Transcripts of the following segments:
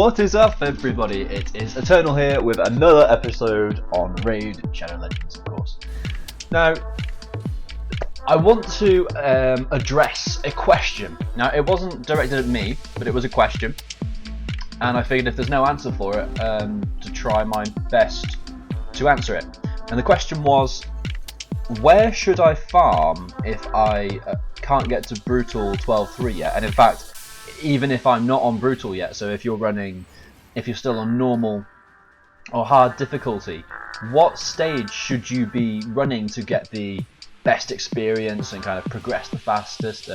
What is up, everybody? It is Eternal here with another episode on Raid Shadow Legends, of course. Now, I want to address a question. Now, it wasn't directed at me, but it was a question, and I figured if there's no answer for it, to try my best to answer it. And the question was, where should I farm if I can't get to Brutal 12-3 yet? And in fact, even if I'm not on Brutal yet, so if you're still on normal or hard difficulty, what stage should you be running to get the best experience and kind of progress the fastest?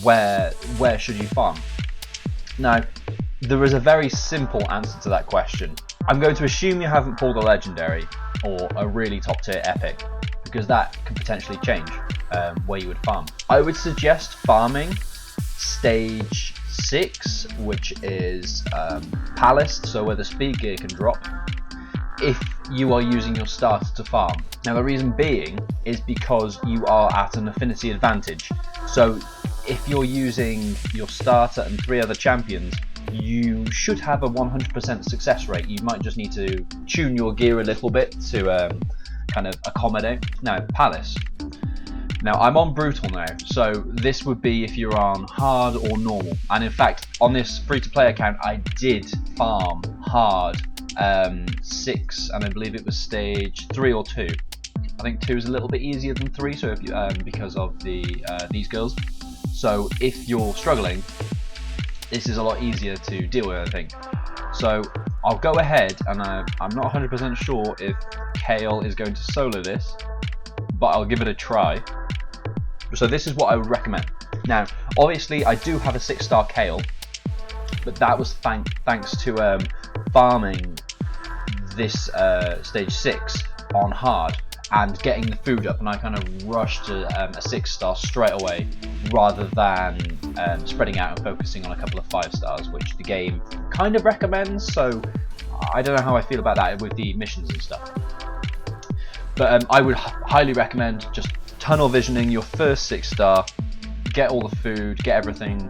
Where should you farm? Now, there is a very simple answer to that question. I'm going to assume you haven't pulled a legendary or a really top tier epic, because that could potentially change where you would farm. I would suggest farming stage 6, which is Palace, so where the speed gear can drop, if you are using your starter to farm. Now, the reason being is because you are at an affinity advantage. So if you're using your starter and 3 other champions, you should have a 100% success rate. You might just need to tune your gear a little bit to kind of accommodate. Now, Palace. Now, I'm on Brutal now, so this would be if you're on hard or normal. And in fact, on this free-to-play account, I did farm hard 6, and I believe it was stage 3 or 2. I think 2 is a little bit easier than 3, so if you, because of these girls. So if you're struggling, this is a lot easier to deal with, I think. So I'll go ahead, and I'm not 100% sure if Kayle is going to solo this, but I'll give it a try. So this is what I would recommend. Now, obviously, I do have a 6-star Kayle, but that was thanks to farming this stage 6 on hard and getting the food up, and I kind of rushed to a 6-star straight away rather than spreading out and focusing on a couple of 5-stars, which the game kind of recommends. So I don't know how I feel about that with the missions and stuff. But I would highly recommend just tunnel visioning your first 6-star, get all the food, get everything.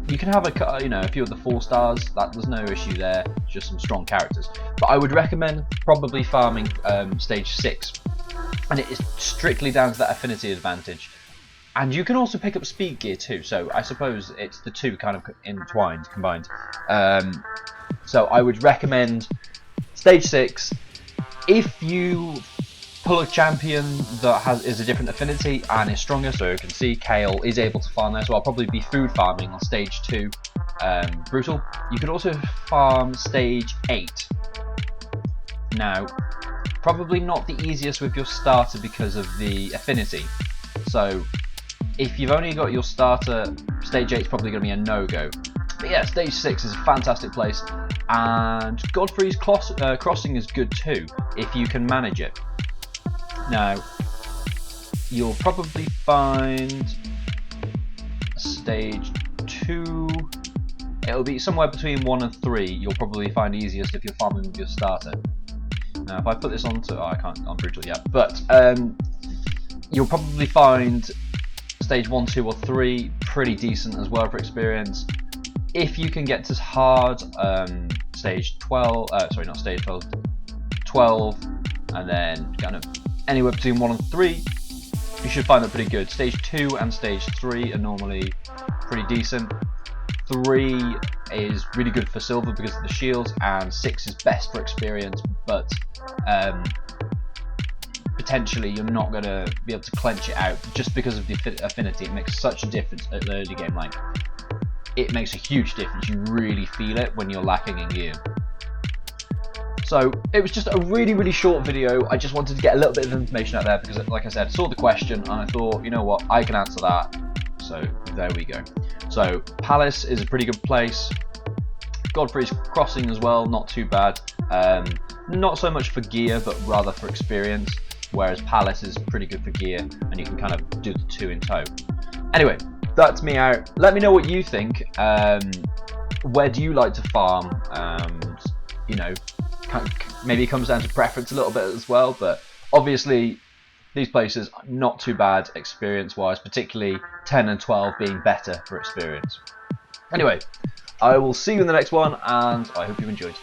You can have a few of the 4-stars. There's no issue there. Just some strong characters. But I would recommend probably farming stage 6, and it is strictly down to that affinity advantage. And you can also pick up speed gear too. So I suppose it's the two kind of combined. So I would recommend stage 6. If you pull a champion that is a different affinity and is stronger, so you can see Kayle is able to farm there, so I'll probably be food farming on stage 2 Brutal. You could also farm stage 8. Now, probably not the easiest with your starter because of the affinity. So if you've only got your starter, stage 8 is probably going to be a no-go. But yeah, stage 6 is a fantastic place, and Godfrey's Crossing is good too, if you can manage it. Now, you'll probably find stage 2, it'll be somewhere between 1 and 3, you'll probably find easiest if you're farming with your starter. Now, if I put this onto, I can't on Brutal yet, but you'll probably find stage 1, 2 or 3 pretty decent as well for experience. If you can get to hard, stage 12, sorry, not stage 12, 12, and then kind of anywhere between 1 and 3, you should find that pretty good. Stage 2 and stage 3 are normally pretty decent. 3 is really good for silver because of the shields, and 6 is best for experience, but potentially you're not going to be able to clench it out just because of the affinity. It makes such a difference at the early game. Like, it makes a huge difference. You really feel it when you're lacking in gear. So it was just a really short video. I just wanted to get a little bit of information out there because, like I said, I saw the question and I thought, you know what, I can answer that. So there we go. So Palace is a pretty good place. Godfrey's Crossing as well, not too bad. Not so much for gear, but rather for experience. Whereas Palace is pretty good for gear, and you can kind of do the 2 in tow. Anyway, that's me out. Let me know what you think. Where do you like to farm? Maybe it comes down to preference a little bit as well, but obviously these places are not too bad experience wise, particularly 10 and 12 being better for experience. Anyway, I will see you in the next one, and I hope you've enjoyed.